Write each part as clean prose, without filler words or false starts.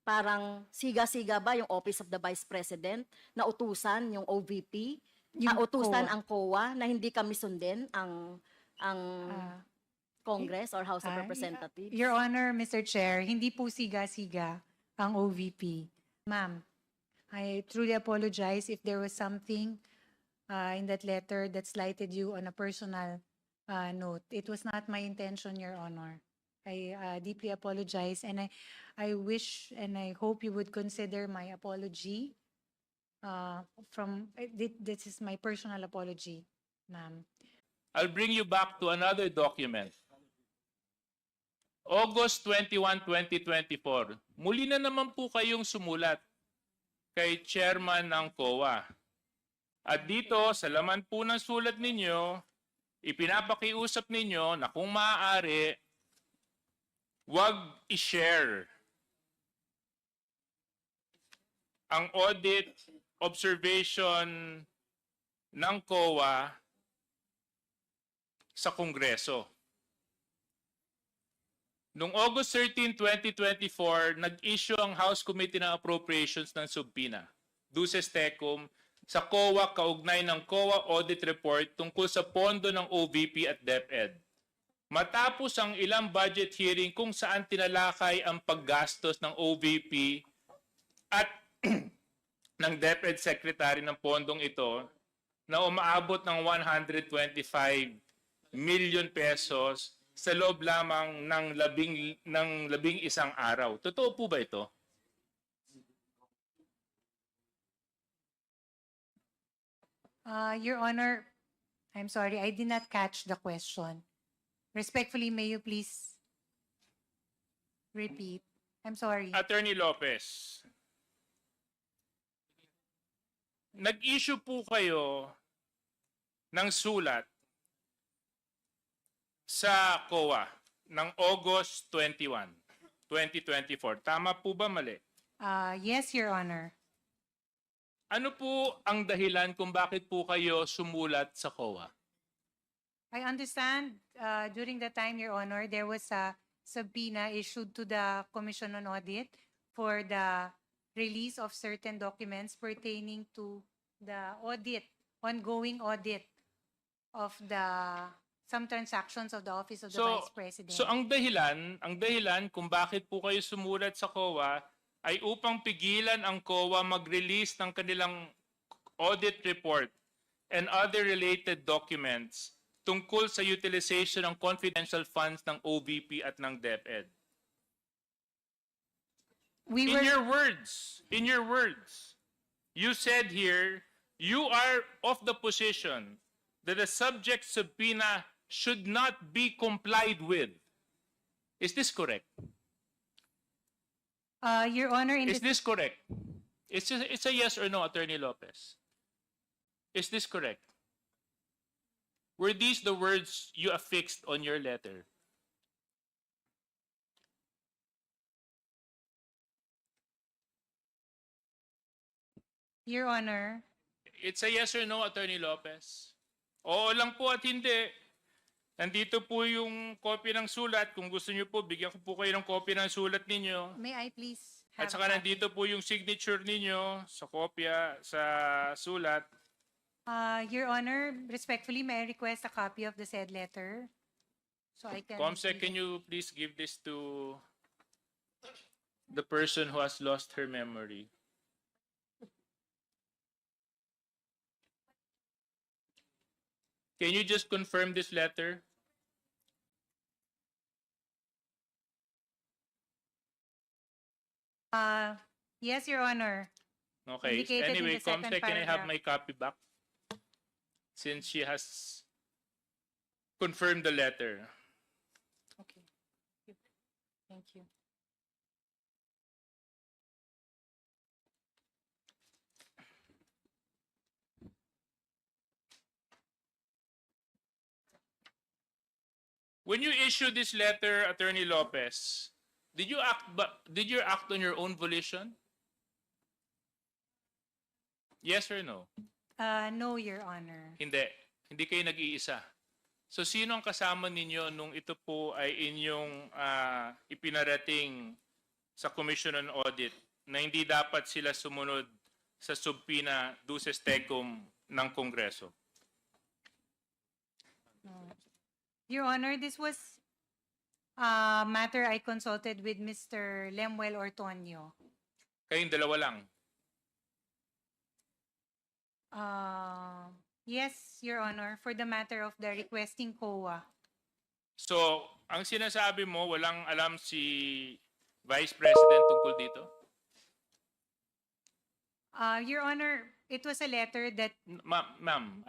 parang siga-siga ba yung Office of the Vice President na utusan yung OVP, Yung utusan COA. ang COA na hindi kami sundin ang Ah, Congress or House of ah, Representatives? Your Honor, Mr. Chair, hindi po siga-siga ang OVP. Ma'am, I truly apologize if there was something in that letter that slighted you on a personal note. It was not my intention, Your Honor. I deeply apologize, and I wish and I hope you would consider my apology. This is my personal apology, ma'am. I'll bring you back to another document. August 21, 2024. Muli na naman po kayong sumulat kay chairman ng COA. At dito, sa laman po ng sulat ninyo, ipinapakiusap ninyo na kung maaari, wag i-share ang audit observation ng COA sa Kongreso. Noong August 13, 2024, nag-issue ang House Committee ng Appropriations ng subpoena, Duces Tecum, sa COA kaugnay ng COA Audit Report tungkol sa pondo ng OVP at DepEd. Matapos ang ilang budget hearing kung saan tinalakay ang paggastos ng OVP at ng DepEd Secretary ng pondong ito na umaabot ng 125 million pesos sa loob lamang ng labing isang araw. Totoo po ba ito? Your Honor, I'm sorry, I did not catch the question. Respectfully, may you please repeat? I'm sorry. Attorney Lopez, nag-issue po kayo ng sulat sa COA ng August 21, 2024. Tama po ba mali? Yes, Your Honor. Ano po ang dahilan kung bakit po kayo sumulat sa COA? I understand during the time, Your Honor, there was a subpoena issued to the Commission on Audit for the release of certain documents pertaining to the ongoing audit of some transactions of the Office of the Vice President. So ang dahilan kung bakit po kayo sumulat sa COA ay upang pigilan ang COA mag-release ng kanilang audit report and other related documents tungkol sa utilization ng confidential funds ng OVP at ng DepEd. In your words, you said here, you are of the position that the subject subpoena should not be complied with. Is this correct? Your Honor, Is this correct? It's a yes or no, Attorney Lopez. Is this correct? Were these the words you affixed on your letter? Your Honor, It's a yes or no, Attorney Lopez. Oo lang po at hindi. Nandito po yung copy ng sulat. Kung gusto niyo po, bigyan ko po kayo ng copy ng sulat ninyo. may I please At have saka a copy? nandito po yung signature ninyo sa kopya, sa sulat. Your Honor, respectfully, may I request a copy of the said letter? So I can... Comsec, can you please give this to the person who has lost her memory? Can you just confirm this letter? Yes, Your Honor. Okay. Indicated in Anyway, the second Comsec, can I have paragraph. my copy back? Since she has confirmed the letter. Okay. Thank you. When you issue this letter, Attorney Lopez, did you act on your own volition? Yes or no? No, Your Honor. Hindi. Hindi kayo nag-iisa. So sino ang kasama ninyo nung ito po ay inyong ipinarating sa Commission on Audit na hindi dapat sila sumunod sa subpoena duces tecum ng Kongreso? Your Honor, this was a matter I consulted with Mr. Lemuel Ortonio. Kayong dalawa lang. Yes, Your Honor, for the matter of the requesting COA. So, ang sinasabi mo, walang alam si Vice President tungkol dito? Your Honor, it was a letter that Ma'am,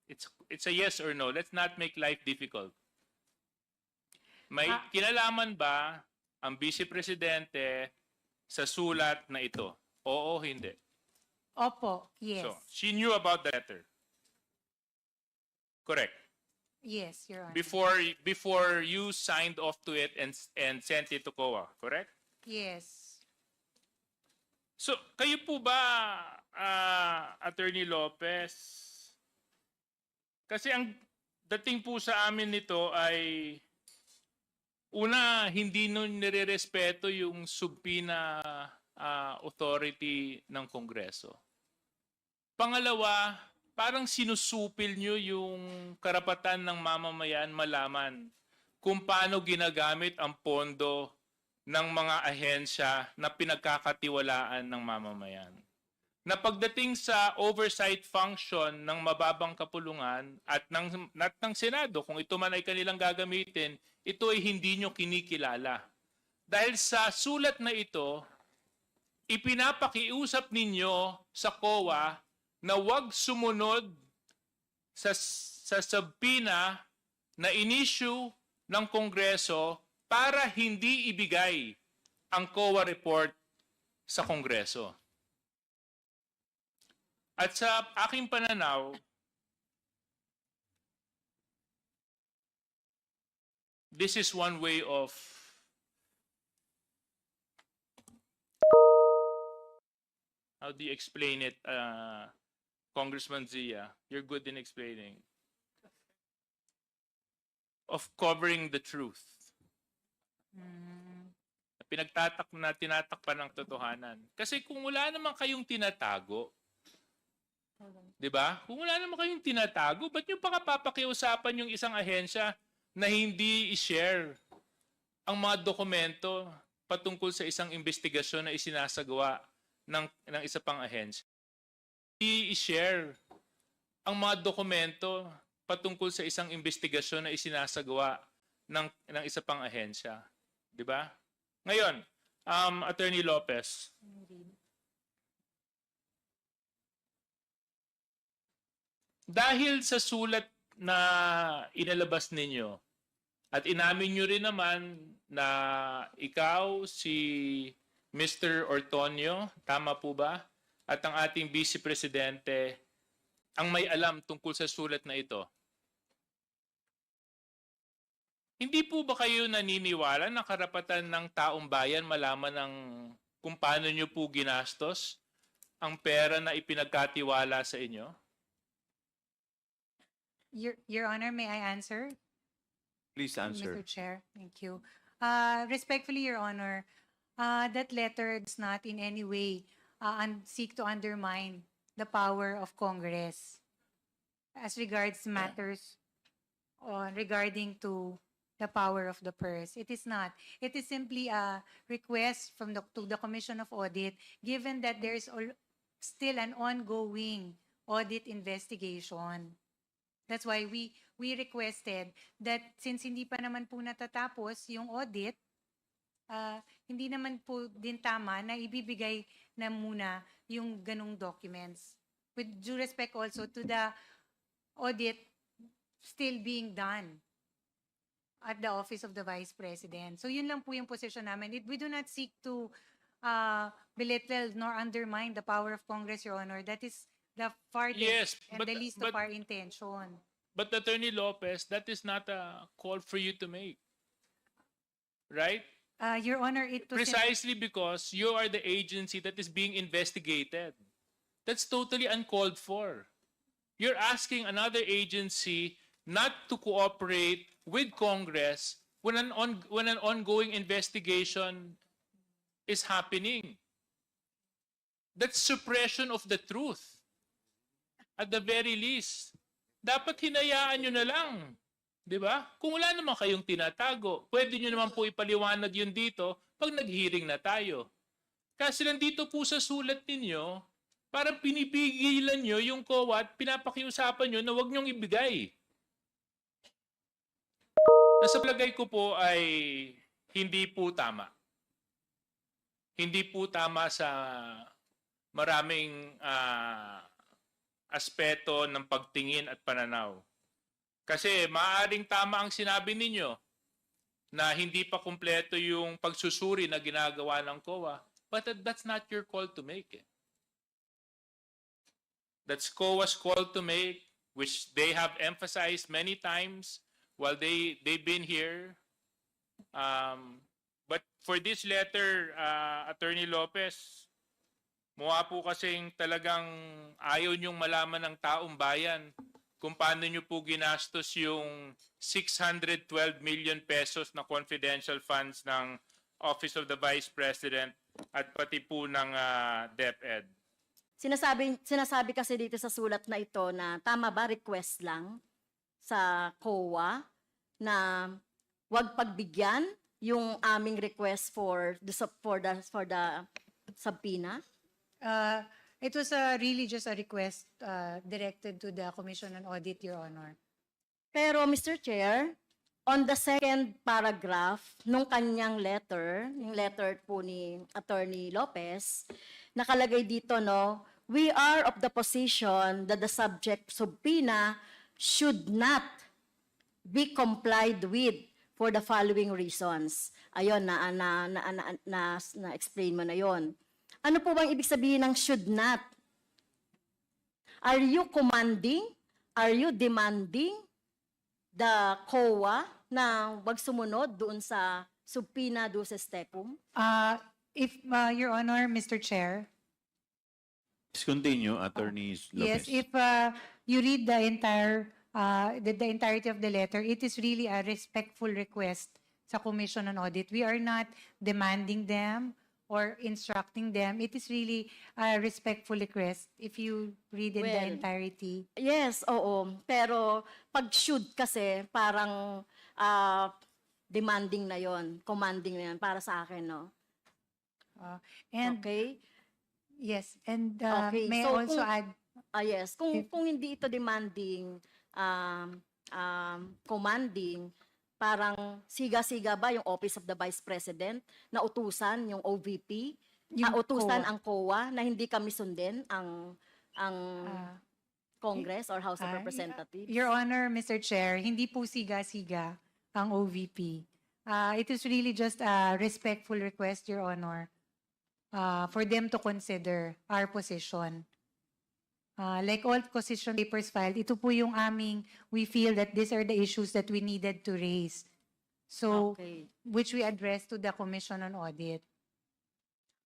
it's a yes or no. Let's not make life difficult. May kinalaman ba ang Vice Presidente sa sulat na ito? Oo, hindi. Opo, yes. So, she knew about the letter. Correct. Yes, Your Honor. Before you signed off to it and sent it to COA, correct? Yes. So, kayo po ba, Attorney Lopez, kasi ang dating po sa amin nito ay, una, hindi nun nire-respeto yung subpoena authority ng Kongreso. Pangalawa, parang sinusupil nyo yung karapatan ng mamamayan malaman kung paano ginagamit ang pondo ng mga ahensya na pinagkakatiwalaan ng mamamayan. Na pagdating sa oversight function ng mababang kapulungan at ng Senado, kung ito man ay kanilang gagamitin, ito ay hindi nyo kinikilala. Dahil sa sulat na ito, ipinapakiusap ninyo sa COA na huwag sumunod sa subpoena na in-issue ng Kongreso para hindi ibigay ang COA report sa Kongreso. At sa aking pananaw, this is one way of how do you explain it, Congressman Zia? You're good in explaining. Of covering the truth. Tinatakpan ng totohanan. Kasi kung wala naman kayong tinatago, di ba? Kung wala naman kayong tinatago, ba't nyo pa papakiusapan yung isang ahensya na hindi i-share ang mga dokumento patungkol sa isang investigasyon na isinasagawa ng isa pang ahensya? Hindi i-share ang mga dokumento patungkol sa isang investigasyon na isinasagawa ng isa pang ahensya. Di ba? Ngayon, Attorney Lopez, dahil sa sulat na inalabas ninyo at inamin nyo rin naman na ikaw, si Mr. Ortonio, tama po ba? At ang ating Vice Presidente ang may alam tungkol sa sulat na ito. Hindi po ba kayo naniniwala na karapatan ng taong bayan malaman kung paano nyo po ginastos ang pera na ipinagkatiwala sa inyo? Your Honor, may I answer? Please answer. Mr. Chair, thank you. Respectfully, Your Honor, that letter does not in any way seek to undermine the power of Congress as regards matters regarding to the power of the purse. It is not. It is simply a request to the Commission of Audit, given that there is still an ongoing audit investigation. That's why we requested that since hindi pa naman po natatapos yung audit, hindi naman po din tama na ibibigay na muna yung ganung documents. With due respect also to the audit still being done at the Office of the Vice President. So yun lang po yung position namin. We do not seek to belittle nor undermine the power of Congress, Your Honor. That is the farthest Yes, and the least of our intention. But Attorney Lopez, that is not a call for you to make. Right? Your Honor, it was Precisely because you are the agency that is being investigated. That's totally uncalled for. You're asking another agency not to cooperate with Congress when an ongoing investigation is happening. That's suppression of the truth. At the very least, dapat hinayaan nyo na lang. Di ba? Kung wala naman kayong tinatago, pwede nyo naman po ipaliwanag yun dito pag nag-hearing na tayo. Kasi nandito po sa sulat ninyo, parang pinipigilan nyo yung COA at pinapakiusapan nyo na huwag nyong ibigay. Nasa palagay ko po ay hindi po tama. Hindi po tama sa maraming aspeto ng pagtingin at pananaw. Kasi maaaring tama ang sinabi ninyo na hindi pa kumpleto yung pagsusuri na ginagawa ng COA, but that's not your call to make. That's COA's call to make, which they have emphasized many times while they've been here. But for this letter, Attorney Lopez, mukha po kasing talagang ayaw niyong malaman ng taong bayan kung paano niyo po ginastos yung 612 million pesos na confidential funds ng Office of the Vice President at pati po ng DepEd. Sinasabi kasi dito sa sulat na ito na tama ba request lang sa COA na wag pagbigyan yung aming request for the subpoena? It was really just a request directed to the Commission on Audit, Your Honor. Pero Mr. Chair, on the second paragraph nung kanyang letter, yung letter po ni Attorney Lopez, nakalagay dito, no, we are of the position that the subject subpoena should not be complied with for the following reasons. Ayun, na-explain mo na yon. Ano po bang ibig sabihin ng should not? Are you commanding? Are you demanding the COA na wag sumunod doon sa subpoena duces tecum? If, Your Honor, Mr. Chair, Please continue, Attorney Lopez. yes, if you read the entirety of the letter, it is really a respectful request sa Commission on Audit. We are not demanding them or instructing them. It is really a respectful request if you read in the Well, entirety. Yes, oo. Pero pag should kasi parang demanding na yon, commanding na yon para sa akin, no? And Okay? yes, and Okay, may I so also kung- add, Yes, kung hindi ito demanding, commanding, parang siga-siga ba yung Office of the Vice President na utusan yung OVP, Yung utusan COA. ang COA na hindi kami sundin ang Congress or House of Representatives? Your Honor, Mr. Chair, hindi po siga-siga ang OVP. It is really just a respectful request, Your Honor, for them to consider our position. Like all position papers filed, ito po yung we feel that these are the issues that we needed to raise. So, Okay. which we addressed to the Commission on Audit.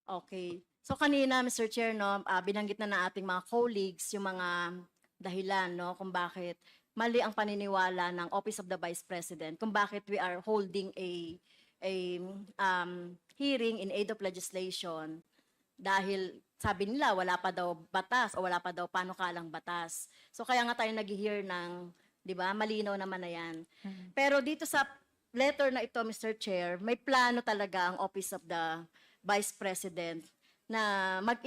Okay. So kanina, Mr. Chair, no, binanggit na ating mga colleagues yung mga dahilan, no, kung bakit mali ang paniniwala ng Office of the Vice President, kung bakit we are holding a hearing in aid of legislation dahil sabi nila wala pa daw batas o wala pa daw panukalang batas. So kaya nga tayo nag-hear ng, 'di ba? Malinaw naman na 'yan. Pero dito sa letter na ito, Mr. Chair, may plano talaga ang Office of the Vice President na mag